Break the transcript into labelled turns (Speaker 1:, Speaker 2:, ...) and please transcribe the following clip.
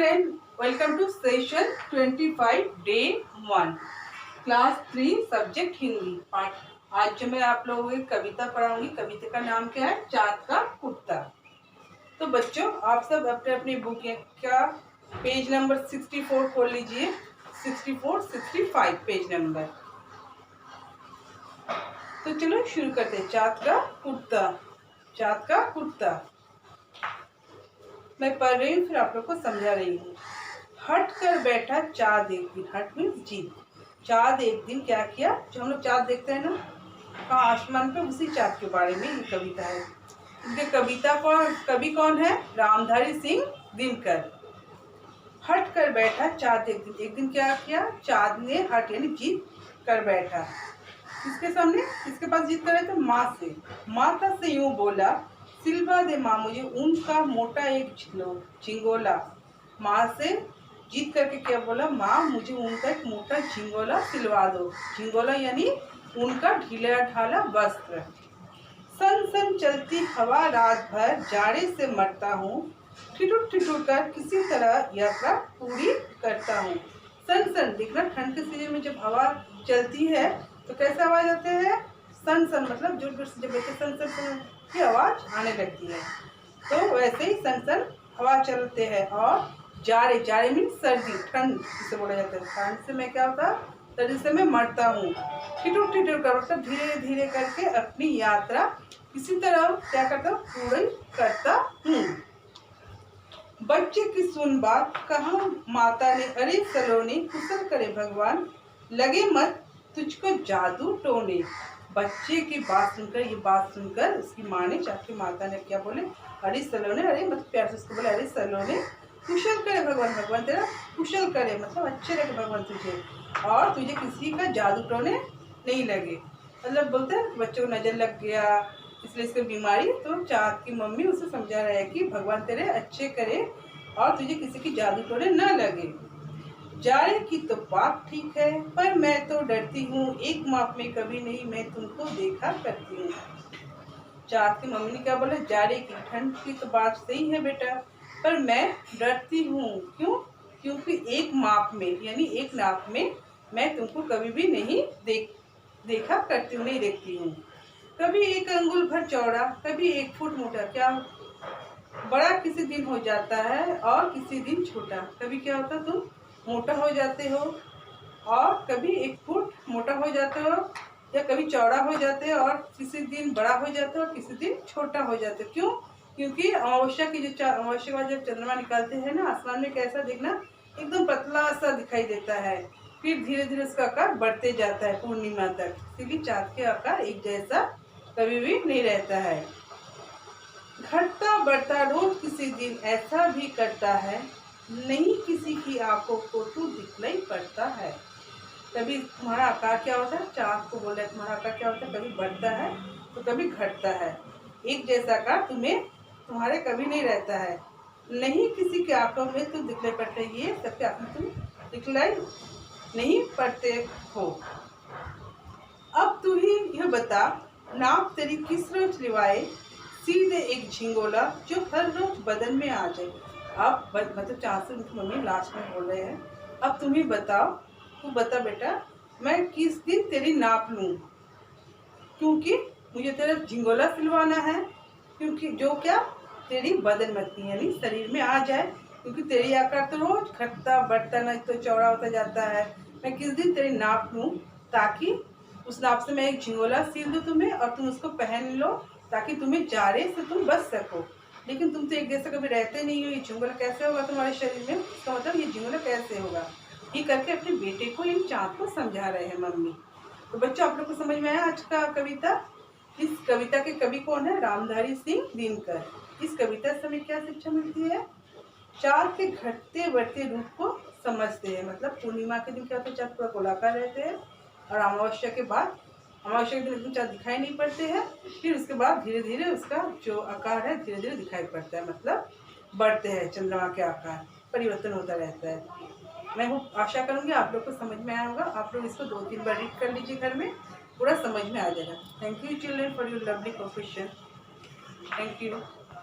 Speaker 1: children, welcome to session 25 day 1 class 3 subject Hindi पाठ। आज जो मैं आप लोगों को कविता पढ़ाऊंगी, कविता का नाम क्या है? चाँद का कुत्ता। तो बच्चों आप सब अपने अपनी बुक का पेज नंबर 64 खोल लीजिए। 64, 65 पेज नंबर। तो चलो शुरू करते हैं। चाँद का कुत्ता, चाँद का कुत्ता। मैं पढ़ रही हूँ फिर आप लोग को समझा रही हूँ। हट कर बैठा चाँद एक दिन, हट मीन्स जीत। चाँद एक दिन क्या किया? जो हम लोग चाँद देखते हैं ना कहाँ आसमान पे, उसी चाँद के बारे में ये कविता है। इनके कविता कवि कौन है? रामधारी सिंह दिनकर। हट कर बैठा चाँद एक दिन क्या किया? चाँद ने हट यानी जीत कर बैठा। किसके सामने? किसके पास जीत कर बैठा? माँ से। माता से यूं बोला, सिलवा दे माँ मुझे ऊन का मोटा एक झिंगोला। माँ से जीत करके क्या बोला? माँ मुझे ऊन का एक मोटा झिंगोला सिलवा दो। झिंगोला यानी ऊन का ढीला ढाला वस्त्र। सन सन चलती हवा रात भर जाड़े से मरता हूँ, ठिठुर ठिठुर कर किसी तरह यात्रा पूरी करता हूँ। सन सन देखना, ठंड के सीजन में जब हवा चलती है तो कैसे आवाज आते हैं? सन सन मतलब जोर जोर से जब ऐसे सन सन की आवाज आने लगती है। तो वैसे ही सन सन हवा चलते हैं। और जाड़े, जाड़े मीन्स सर्दी, ठंड जिसे बोला जाता है। ठंड से मैं क्या होता? सर्दी से मैं मरता हूँ। ठिठुर ठिठुर कर मतलब धीरे धीरे करके अपनी यात्रा किसी तरह क्या करता हूँ? पूरी करता हूँ। बच्चे की सुन बात, कहा माता ने अरे सलोने, कुशल करे भगवान, लगे मत तुझको जादू टोने। बच्चे की बात सुनकर, ये बात सुनकर उसकी माँ ने, चाची माता ने क्या बोले? अरे सलोने, अरे मतलब प्यार से उसको बोले, अरे सलोने कुशल करे भगवान, भगवान तेरा कुशल करे मतलब अच्छे लगे भगवान तुझे, और तुझे किसी का जादू टोने नहीं लगे। मतलब बोलते हैं बच्चों को नजर लग गया इसलिए इसको बीमारी। तो चाँद की मम्मी उसे समझा रहा है कि भगवान तेरे अच्छे करे और तुझे किसी की जादू टोने न लगे। जाड़े की तो बात ठीक है पर मैं तो डरती हूँ, एक माप में कभी नहीं मैं तुमको देखा करती हूँ। चाँद की मम्मी ने क्या बोला? जाड़े की ठंड की तो बात सही है बेटा, पर मैं डरती हूँ। क्यों? क्योंकि एक माप में यानी एक नाप में मैं तुमको कभी भी नहीं देखा करती हूँ, नहीं देखती हूँ। कभी एक अंगुल भर चौड़ा, कभी 1 फुट मोटा। क्या बड़ा किसी दिन हो जाता है और किसी दिन छोटा। कभी क्या होता? तुम मोटा हो जाते हो और कभी 1 फुट मोटा हो जाते हो, या कभी चौड़ा हो जाते हो और किसी दिन बड़ा हो जाते हो और किसी दिन छोटा हो जाते हो। क्यों? क्योंकि अमावस्या की जो अमावस्या का जब चंद्रमा निकालते हैं ना आसमान में, कैसा दिखना? एकदम पतला सा दिखाई देता है। फिर धीरे धीरे उसका आकार बढ़ते जाता है पूर्णिमा तक। इसीलिए चाँद के आकार एक जैसा कभी भी नहीं रहता है। घटता बढ़ता रोज किसी दिन ऐसा भी करता है, नहीं किसी की आंखों को तू दिखलाई पड़ता है। कभी तुम्हारा आकार क्या होता है? चाँद को बोला तुम्हारा आकार क्या होता है? कभी बढ़ता है तो कभी घटता है। एक जैसा आकार तुम्हें तुम्हारे कभी नहीं रहता है। नहीं किसी के आंखों में तुम दिखलाई पड़ते, ये सबके आंखों में तुम दिखलाई नहीं पड़ते हो। अब तू ही यह बता, नाप तेरी किस रोज लिवाए, सीधे एक झिंगोला जो हर रोज बदन में आ जाए। अब मतलब चाँद से उनकी मम्मी लास्ट में बोल रहे हैं, अब तुम ही बताओ, तू बता बेटा मैं किस दिन तेरी नाप लूँ, क्योंकि मुझे तेरा झिंगोला सिलवाना है। क्योंकि जो क्या? तेरी बदन मत यानी शरीर में आ जाए, क्योंकि तेरी आकार तो रोज घटता बढ़ता ना तो चौड़ा होता जाता है। मैं किस दिन तेरी नाप लूँ ताकि उस नाप से मैं एक झिंगोला सिल दूँ तुम्हें और तुम उसको पहन लो, ताकि तुम्हें जाड़े से तुम बच सको। लेकिन तुम तो एक जैसे कभी रहते नहीं हो, ये झिंगोला कैसे होगा तुम्हारे शरीर में? इसका मतलब ये झिंगोला कैसे होगा? ये करके अपने बेटे को, इन चाँद को समझा रहे हैं मम्मी। तो बच्चों आप लोग को समझ में आया आज का कविता? इस कविता के कवि कौन है? रामधारी सिंह दिनकर। इस कविता से हमें क्या शिक्षा मिलती है? चाँद के घटते बढ़ते रूप को समझते हैं। मतलब पूर्णिमा के दिन क्या होता है? चाँद पूरा गोलाकार रहते हैं और अमावस्या के बाद, अमावस्या के दिन एकदम चाँद दिखाई नहीं पड़ते हैं। फिर उसके बाद धीरे धीरे उसका जो आकार है धीरे धीरे दिखाई पड़ता है, मतलब बढ़ते हैं चंद्रमा के आकार, परिवर्तन होता रहता है। मैं वो आशा करूँगी आप लोग को समझ में आया होगा। आप लोग इसको 2-3 बार रीड कर लीजिए घर में, पूरा समझ में आ जाएगा। Thank you children for your lovely profession. Thank you.